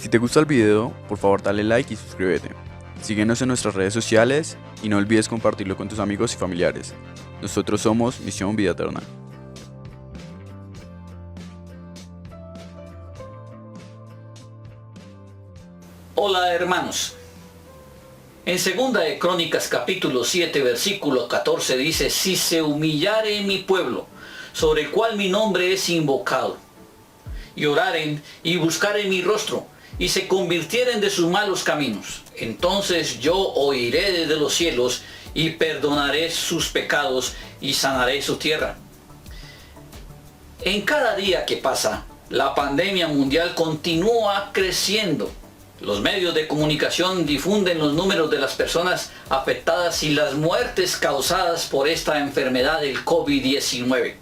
Si te gusta el video, por favor dale like y suscríbete. Síguenos en nuestras redes sociales y no olvides compartirlo con tus amigos y familiares. Nosotros somos Misión Vida Eterna. Hola hermanos. En 2 Crónicas capítulo 7 versículo 14 dice: si se humillare mi pueblo, sobre el cual mi nombre es invocado, y oraren y buscaren mi rostro, y se convirtieren de sus malos caminos, entonces yo oiré desde los cielos y perdonaré sus pecados y sanaré su tierra. En cada día que pasa, la pandemia mundial continúa creciendo. Los medios de comunicación difunden los números de las personas afectadas y las muertes causadas por esta enfermedad del COVID-19,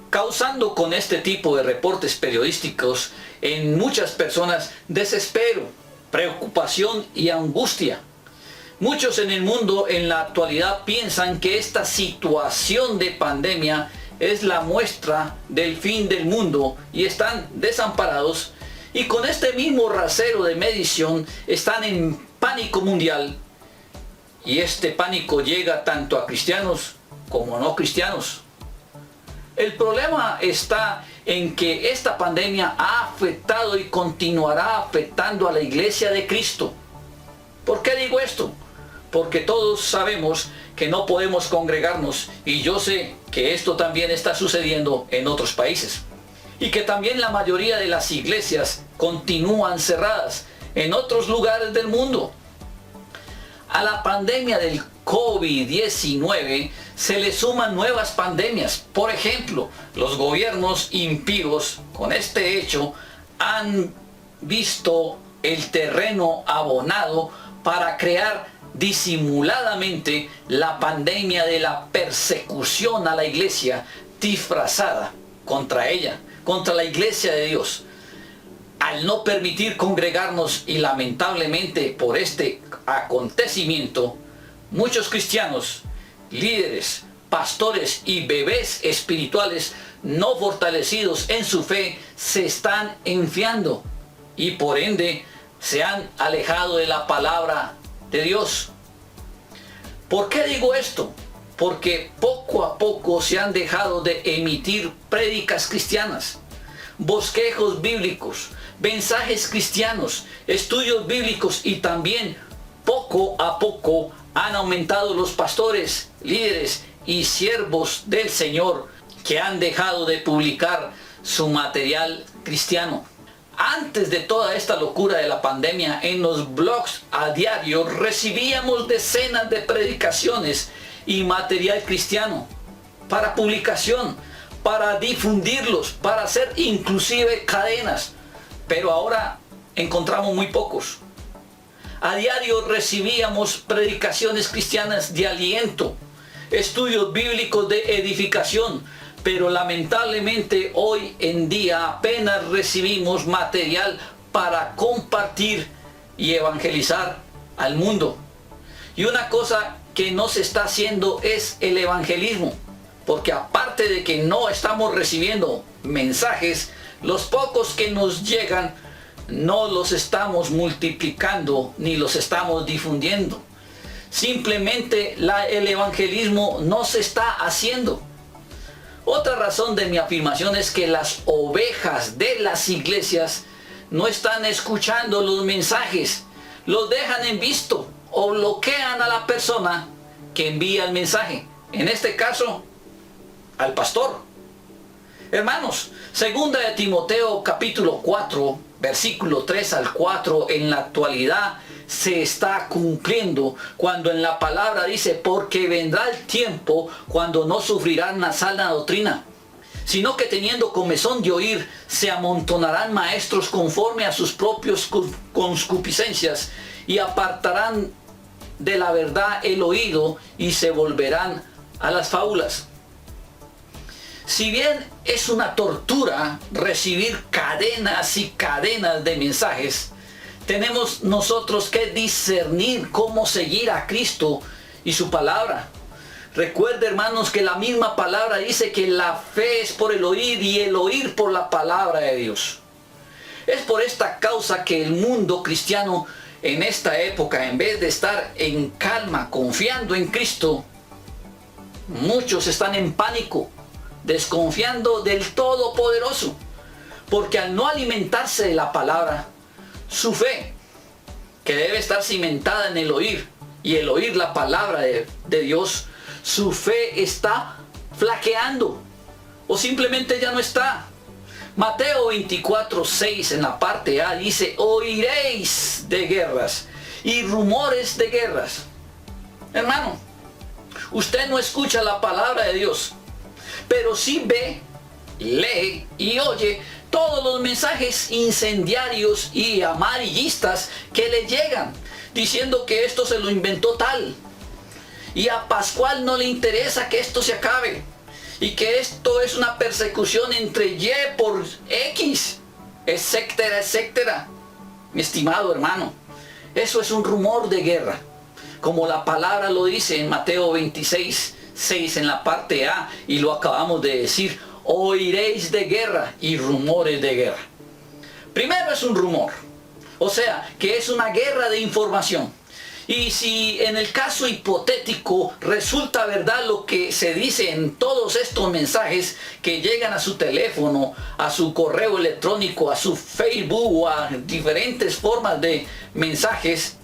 causando con este tipo de reportes periodísticos en muchas personas desespero, preocupación y angustia. Muchos en el mundo en la actualidad piensan que esta situación de pandemia es la muestra del fin del mundo y están desamparados, y con este mismo rasero de medición están en pánico mundial, y este pánico llega tanto a cristianos como a no cristianos. El problema está en que esta pandemia ha afectado y continuará afectando a la iglesia de Cristo. ¿Por qué digo esto? Porque todos sabemos que no podemos congregarnos, y yo sé que esto también está sucediendo en otros países, y que también la mayoría de las iglesias continúan cerradas en otros lugares del mundo. A la pandemia del COVID-19 se le suman nuevas pandemias. Por ejemplo, los gobiernos impíos con este hecho han visto el terreno abonado para crear disimuladamente la pandemia de la persecución a la iglesia, disfrazada contra ella, contra la iglesia de Dios. Al no permitir congregarnos, y lamentablemente por este acontecimiento, muchos cristianos, líderes, pastores y bebés espirituales no fortalecidos en su fe se están enfriando, y por ende se han alejado de la palabra de Dios. ¿Por qué digo esto? Porque poco a poco se han dejado de emitir prédicas cristianas, bosquejos bíblicos, mensajes cristianos, estudios bíblicos, y también poco a poco han aumentado los pastores, líderes y siervos del Señor que han dejado de publicar su material cristiano. Antes de toda esta locura de la pandemia, en los blogs a diario recibíamos decenas de predicaciones y material cristiano para publicación, para difundirlos, para hacer inclusive cadenas, pero ahora encontramos muy pocos. A diario recibíamos predicaciones cristianas de aliento, estudios bíblicos de edificación, pero lamentablemente hoy en día apenas recibimos material para compartir y evangelizar al mundo. Y una cosa que no se está haciendo es el evangelismo, porque aparte de que no estamos recibiendo mensajes, los pocos que nos llegan no los estamos multiplicando ni los estamos difundiendo. Simplemente el evangelismo no se está haciendo. Otra razón de mi afirmación es que las ovejas de las iglesias no están escuchando los mensajes, los dejan en visto o bloquean a la persona que envía el mensaje, en este caso al pastor. Hermanos, 2 de Timoteo capítulo 4 versículo 3 al 4 en la actualidad se está cumpliendo cuando en la palabra dice: porque vendrá el tiempo cuando no sufrirán la sana doctrina, sino que teniendo comezón de oír, se amontonarán maestros conforme a sus propios concupiscencias, y apartarán de la verdad el oído y se volverán a las fábulas. Si bien es una tortura recibir cadenas y cadenas de mensajes, tenemos nosotros que discernir cómo seguir a Cristo y su palabra. Recuerde, hermanos, que la misma palabra dice que la fe es por el oír y el oír por la palabra de Dios. Es por esta causa que el mundo cristiano en esta época, en vez de estar en calma, confiando en Cristo, muchos están en pánico, desconfiando del Todopoderoso, porque al no alimentarse de la palabra, su fe, que debe estar cimentada en el oír, y el oír la palabra de Dios, su fe está flaqueando, o simplemente ya no está. Mateo 24:6 en la parte A dice: oiréis de guerras y rumores de guerras. Hermano, usted no escucha la palabra de Dios, pero sí ve, lee y oye todos los mensajes incendiarios y amarillistas que le llegan, diciendo que esto se lo inventó tal, y a Pascual no le interesa que esto se acabe, y que esto es una persecución entre Y por X, etcétera, etcétera. Mi estimado hermano, eso es un rumor de guerra, como la palabra lo dice en Mateo 26:6 en la parte A, y lo acabamos de decir: oiréis de guerra y rumores de guerra. Primero es un rumor, o sea, que es una guerra de información. Y si en el caso hipotético resulta verdad lo que se dice en todos estos mensajes que llegan a su teléfono, a su correo electrónico, a su Facebook o a diferentes formas de mensajes,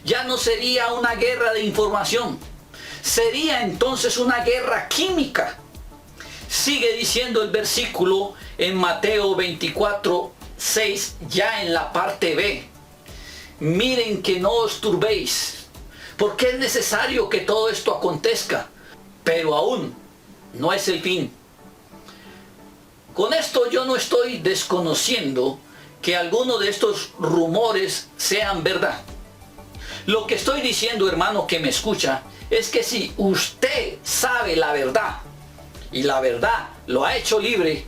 ya no sería una guerra de información, sería entonces una guerra química. Sigue diciendo el versículo en Mateo 24:6, ya en la parte B: miren que no os turbéis, porque es necesario que todo esto acontezca, pero aún no es el fin. Con esto yo no estoy desconociendo que algunos de estos rumores sean verdad. Lo que estoy diciendo, hermano que me escucha, es que si usted sabe la verdad, y la verdad lo ha hecho libre,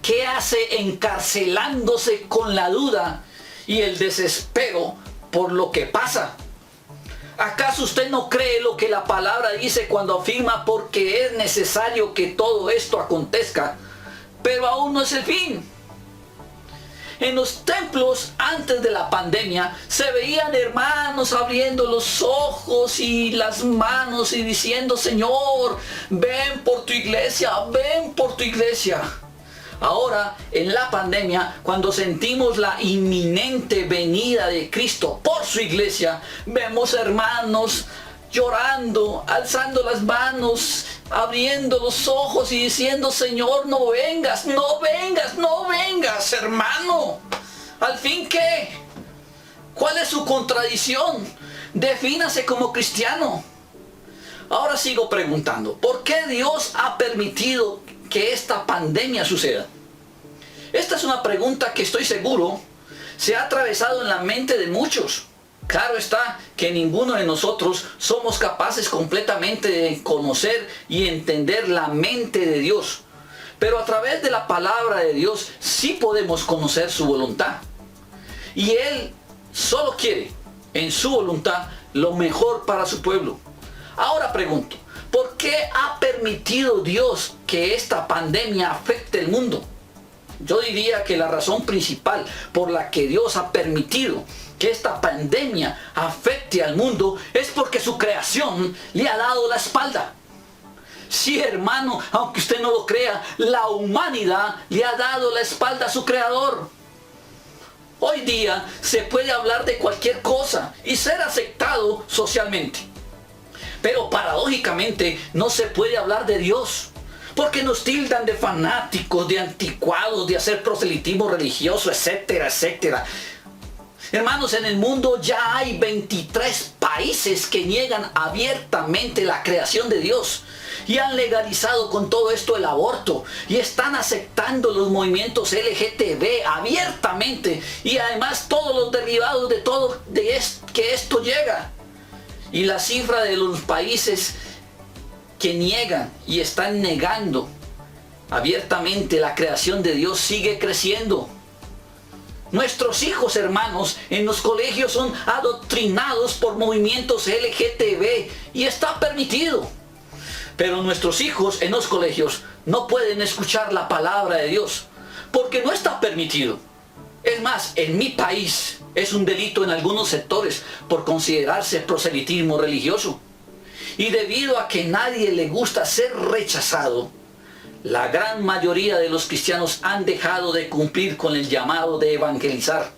¿qué hace encarcelándose con la duda y el desespero por lo que pasa? ¿Acaso usted no cree lo que la palabra dice cuando afirma: porque es necesario que todo esto acontezca, pero aún no es el fin? En los templos antes de la pandemia se veían hermanos abriendo los ojos y las manos y diciendo: Señor, ven por tu iglesia, ven por tu iglesia. Ahora, en la pandemia, cuando sentimos la inminente venida de Cristo por su iglesia, vemos hermanos llorando, alzando las manos, abriendo los ojos y diciendo: Señor, no vengas, no vengas, no vengas, hermano. ¿Al fin qué? ¿Cuál es su contradicción? Defínase como cristiano. Ahora sigo preguntando: ¿por qué Dios ha permitido que esta pandemia suceda? Esta es una pregunta que estoy seguro se ha atravesado en la mente de muchos. Claro está que ninguno de nosotros somos capaces completamente de conocer y entender la mente de Dios, pero a través de la palabra de Dios sí podemos conocer su voluntad, y Él solo quiere en su voluntad lo mejor para su pueblo. Ahora pregunto: ¿por qué ha permitido Dios que esta pandemia afecte el mundo? Yo diría que la razón principal por la que Dios ha permitido que esta pandemia afecte al mundo es porque su creación le ha dado la espalda. Sí, hermano, aunque usted no lo crea, la humanidad le ha dado la espalda a su creador. Hoy día se puede hablar de cualquier cosa y ser aceptado socialmente, pero paradójicamente no se puede hablar de Dios, porque nos tildan de fanáticos, de anticuados, de hacer proselitismo religioso, etcétera, etcétera. Hermanos, en el mundo ya hay 23 países que niegan abiertamente la creación de Dios y han legalizado con todo esto el aborto, y están aceptando los movimientos LGTB abiertamente, y además todos los derivados de todo que esto llega. Y la cifra de los países que niegan y están negando abiertamente la creación de Dios sigue creciendo. Nuestros hijos, hermanos, en los colegios son adoctrinados por movimientos LGTB y está permitido. Pero nuestros hijos en los colegios no pueden escuchar la palabra de Dios porque no está permitido. Es más, en mi país es un delito en algunos sectores por considerarse proselitismo religioso. Y debido a que nadie le gusta ser rechazado, la gran mayoría de los cristianos han dejado de cumplir con el llamado de evangelizar.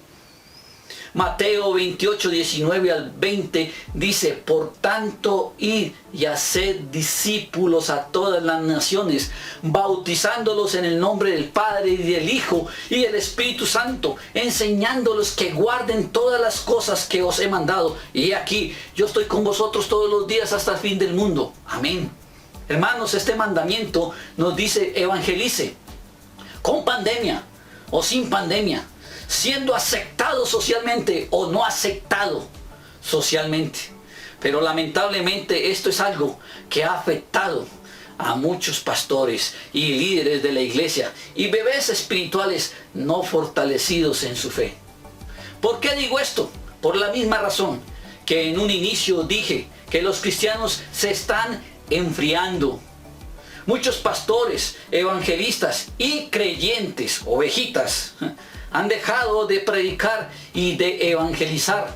Mateo 28, 19 al 20 dice: por tanto, id y haced discípulos a todas las naciones, bautizándolos en el nombre del Padre y del Hijo y del Espíritu Santo, enseñándolos que guarden todas las cosas que os he mandado. Y aquí, yo estoy con vosotros todos los días hasta el fin del mundo. Amén. Hermanos, este mandamiento nos dice: evangelice, con pandemia o sin pandemia, siendo aceptado socialmente o no aceptado socialmente. Pero lamentablemente esto es algo que ha afectado a muchos pastores y líderes de la iglesia y bebés espirituales no fortalecidos en su fe. ¿Por qué digo esto? Por la misma razón que en un inicio dije que los cristianos se están enfriando. Muchos pastores, evangelistas y creyentes, ovejitas, han dejado de predicar y de evangelizar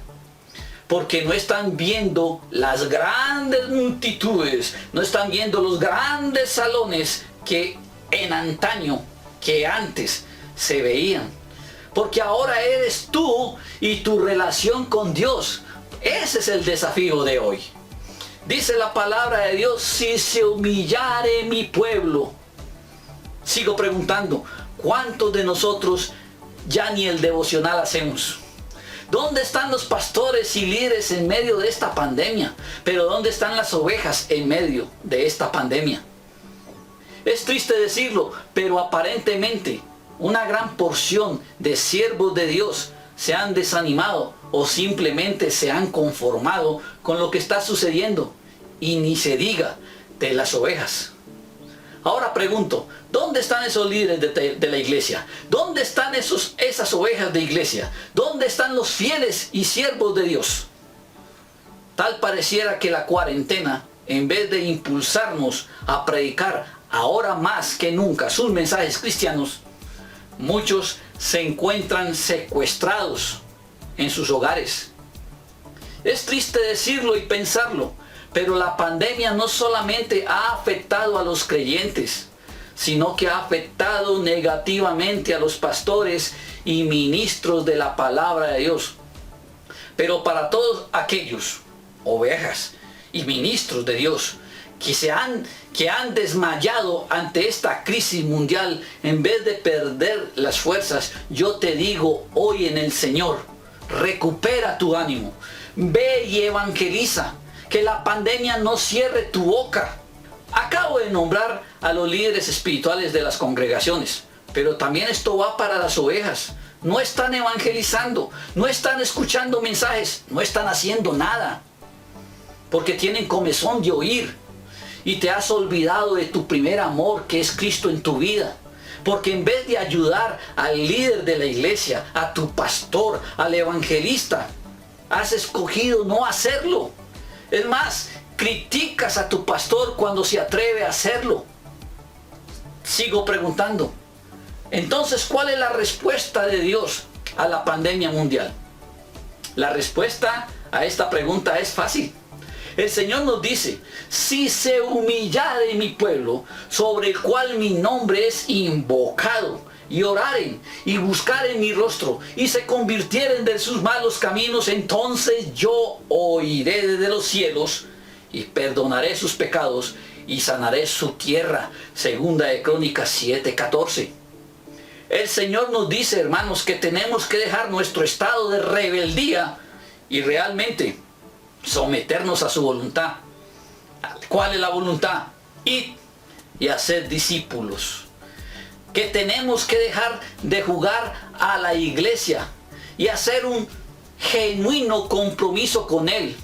porque no están viendo las grandes multitudes, no están viendo los grandes salones que en antaño, que antes se veían. Porque ahora eres tú y tu relación con Dios. Ese es el desafío de hoy. Dice la palabra de Dios: si se humillare mi pueblo. Sigo preguntando, ¿cuántos de nosotros ya ni el devocional hacemos? ¿Dónde están los pastores y líderes en medio de esta pandemia? Pero ¿dónde están las ovejas en medio de esta pandemia? Es triste decirlo, pero aparentemente una gran porción de siervos de Dios se han desanimado o simplemente se han conformado con lo que está sucediendo, y ni se diga de las ovejas. Ahora pregunto, ¿dónde están esos líderes de la iglesia? ¿Dónde están esas ovejas de iglesia? ¿Dónde están los fieles y siervos de Dios? Tal pareciera que la cuarentena, en vez de impulsarnos a predicar ahora más que nunca sus mensajes cristianos, muchos se encuentran secuestrados en sus hogares. Es triste decirlo y pensarlo, pero la pandemia no solamente ha afectado a los creyentes, sino que ha afectado negativamente a los pastores y ministros de la palabra de Dios. Pero para todos aquellos ovejas y ministros de Dios que han desmayado ante esta crisis mundial, en vez de perder las fuerzas, yo te digo hoy en el Señor: recupera tu ánimo, ve y evangeliza, que la pandemia no cierre tu boca. Acabo de nombrar a los líderes espirituales de las congregaciones, pero también esto va para las ovejas. No están evangelizando, no están escuchando mensajes, no están haciendo nada, porque tienen comezón de oír, y te has olvidado de tu primer amor, que es Cristo en tu vida. Porque en vez de ayudar al líder de la iglesia, a tu pastor, al evangelista, has escogido no hacerlo. Es más, criticas a tu pastor cuando se atreve a hacerlo. Sigo preguntando, entonces, ¿cuál es la respuesta de Dios a la pandemia mundial? La respuesta a esta pregunta es fácil. El Señor nos dice: si se humillare mi pueblo, sobre el cual mi nombre es invocado, y oraren y buscaren mi rostro, y se convirtieren de sus malos caminos, entonces yo oiré desde los cielos y perdonaré sus pecados y sanaré su tierra. Segunda de Crónicas 7:14. El Señor nos dice, hermanos, que tenemos que dejar nuestro estado de rebeldía y realmente someternos a su voluntad. ¿Cuál es la voluntad? Id y hacer discípulos. Que tenemos que dejar de jugar a la iglesia y hacer un genuino compromiso con Él.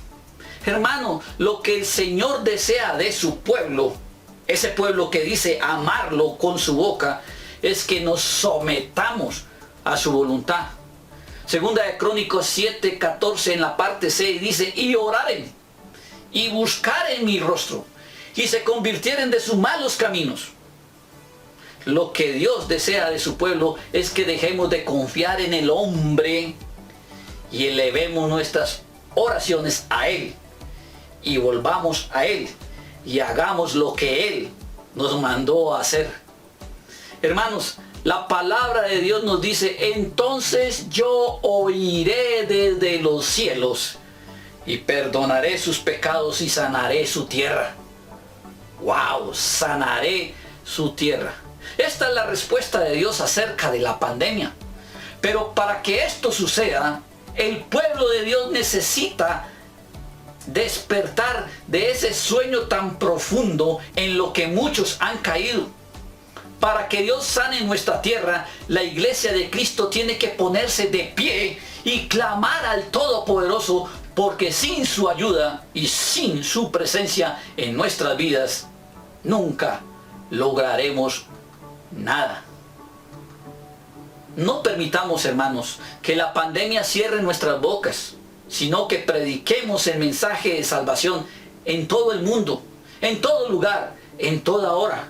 Hermano, lo que el Señor desea de su pueblo, ese pueblo que dice amarlo con su boca, es que nos sometamos a su voluntad. Segunda de Crónicas 7:14 en la parte C dice: y oraren y buscaren mi rostro y se convirtieren de sus malos caminos. Lo que Dios desea de su pueblo es que dejemos de confiar en el hombre y elevemos nuestras oraciones a Él. Y volvamos a Él y hagamos lo que Él nos mandó a hacer. Hermanos, la palabra de Dios nos dice: entonces yo oiré desde los cielos y perdonaré sus pecados y sanaré su tierra. ¡Wow! Sanaré su tierra. Esta es la respuesta de Dios acerca de la pandemia. Pero para que esto suceda, el pueblo de Dios necesita despertar de ese sueño tan profundo en lo que muchos han caído. Para que Dios sane nuestra tierra, la iglesia de Cristo tiene que ponerse de pie y clamar al Todopoderoso, porque sin su ayuda y sin su presencia en nuestras vidas, nunca lograremos nada. No permitamos, hermanos, que la pandemia cierre nuestras bocas, sino que prediquemos el mensaje de salvación en todo el mundo, en todo lugar, en toda hora.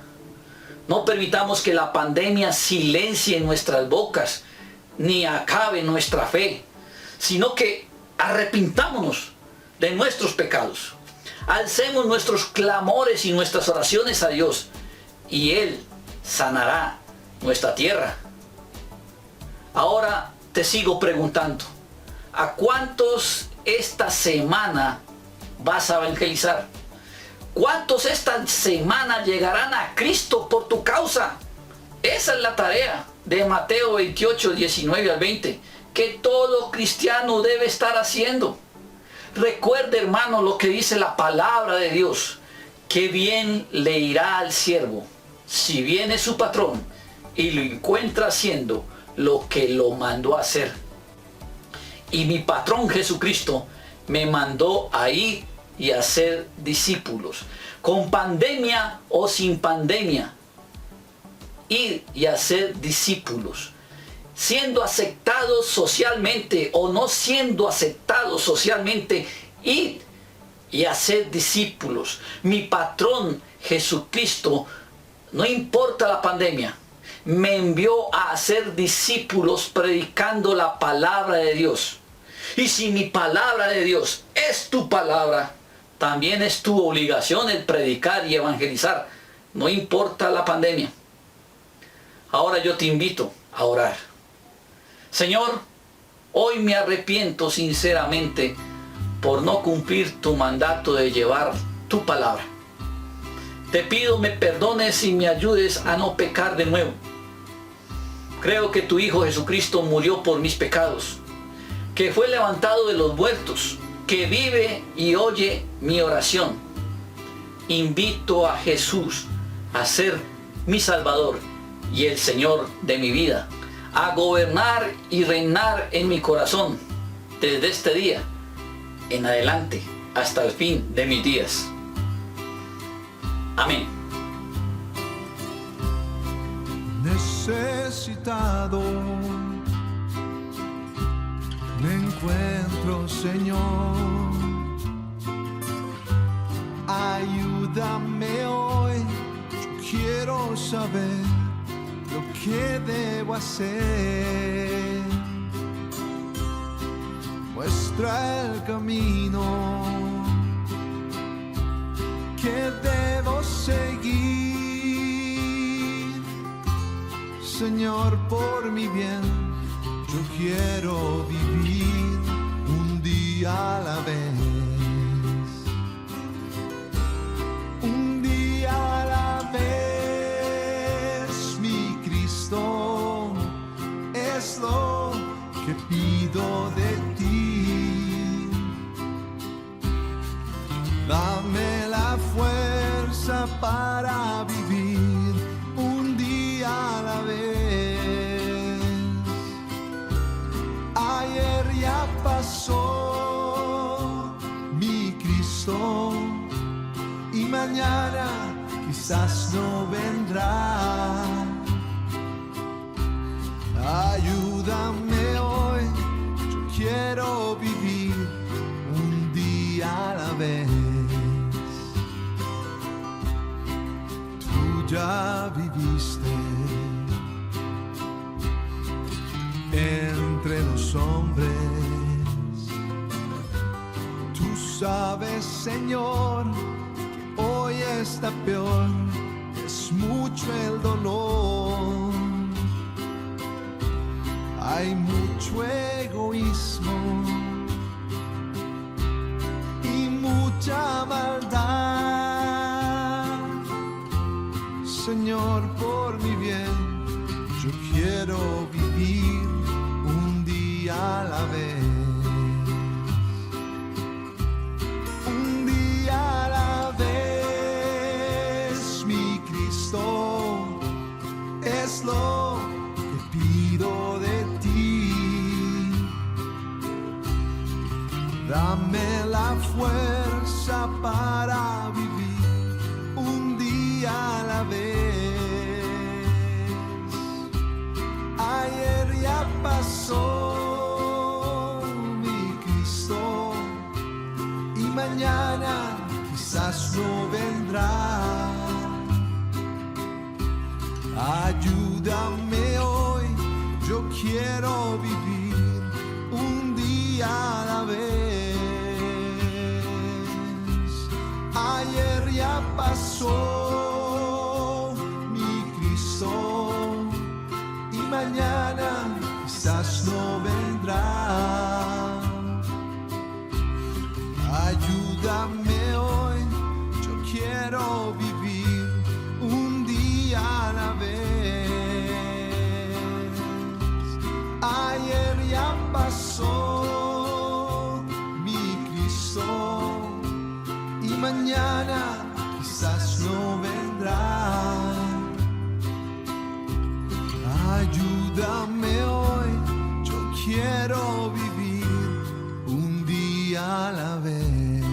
No permitamos que la pandemia silencie nuestras bocas, ni acabe nuestra fe, sino que arrepintámonos de nuestros pecados. Alcemos nuestros clamores y nuestras oraciones a Dios, y Él sanará nuestra tierra. Ahora te sigo preguntando: ¿a cuántos esta semana vas a evangelizar? ¿Cuántos esta semana llegarán a Cristo por tu causa? Esa es la tarea de Mateo 28, 19 al 20, que todo cristiano debe estar haciendo. Recuerde, hermano, lo que dice la palabra de Dios: que bien le irá al siervo si viene su patrón y lo encuentra haciendo lo que lo mandó a hacer. Y mi patrón Jesucristo me mandó a ir y a ser discípulos. Con pandemia o sin pandemia, ir y a ser discípulos. Siendo aceptados socialmente o no siendo aceptados socialmente, ir y a ser discípulos. Mi patrón Jesucristo, no importa la pandemia, me envió a hacer discípulos predicando la palabra de Dios. Y si mi palabra de Dios es tu palabra, también es tu obligación el predicar y evangelizar, no importa la pandemia. Ahora yo te invito a orar. Señor, hoy me arrepiento sinceramente por no cumplir tu mandato de llevar tu palabra. Te pido me perdones y me ayudes a no pecar de nuevo. Creo que tu Hijo Jesucristo murió por mis pecados, que fue levantado de los muertos, que vive y oye mi oración. Invito a Jesús a ser mi Salvador y el Señor de mi vida, a gobernar y reinar en mi corazón desde este día en adelante hasta el fin de mis días. Amén. Necesitado me encuentro, Señor. Ayúdame hoy, yo quiero saber lo que debo hacer. Muestra el camino que debo seguir. Señor, por mi bien, yo quiero vivir un día a la vez. Un día a la vez, mi Cristo, es lo que pido de ti. Dame la fuerza para vivir un día a la vez. Ayer ya pasó, mi Cristo, y mañana quizás no vendrá. Ayúdame hoy, yo quiero vivir un día a la vez. Tu ya viviste entre los hombres. Tú sabes, Señor, que hoy está peor, es mucho el dolor. Hay mucho egoísmo y mucha maldad. Señor, por mi bien, yo quiero vivir un día a la vez. Un día a la vez, mi Cristo, es lo que pido de ti. Dame la fuerza para vivir un día a la vez. Ayer ya pasó, mi Cristo, y mañana quizás no vendrá. Ayúdame hoy, yo quiero vivir un día a la vez. Ayer ya pasó, mi Cristo, y mañana quizás no vendrá. Ayúdame hoy, yo quiero vivir un día a la vez. Ayer ya pasó, mi Cristo, y mañana quizás no vendrá. Ayúdame hoy, yo quiero vivir un día a la vez.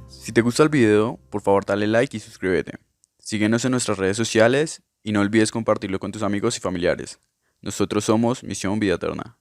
Si te gusta el video, por favor dale like y suscríbete. Síguenos en nuestras redes sociales y no olvides compartirlo con tus amigos y familiares. Nosotros somos Misión Vida Eterna.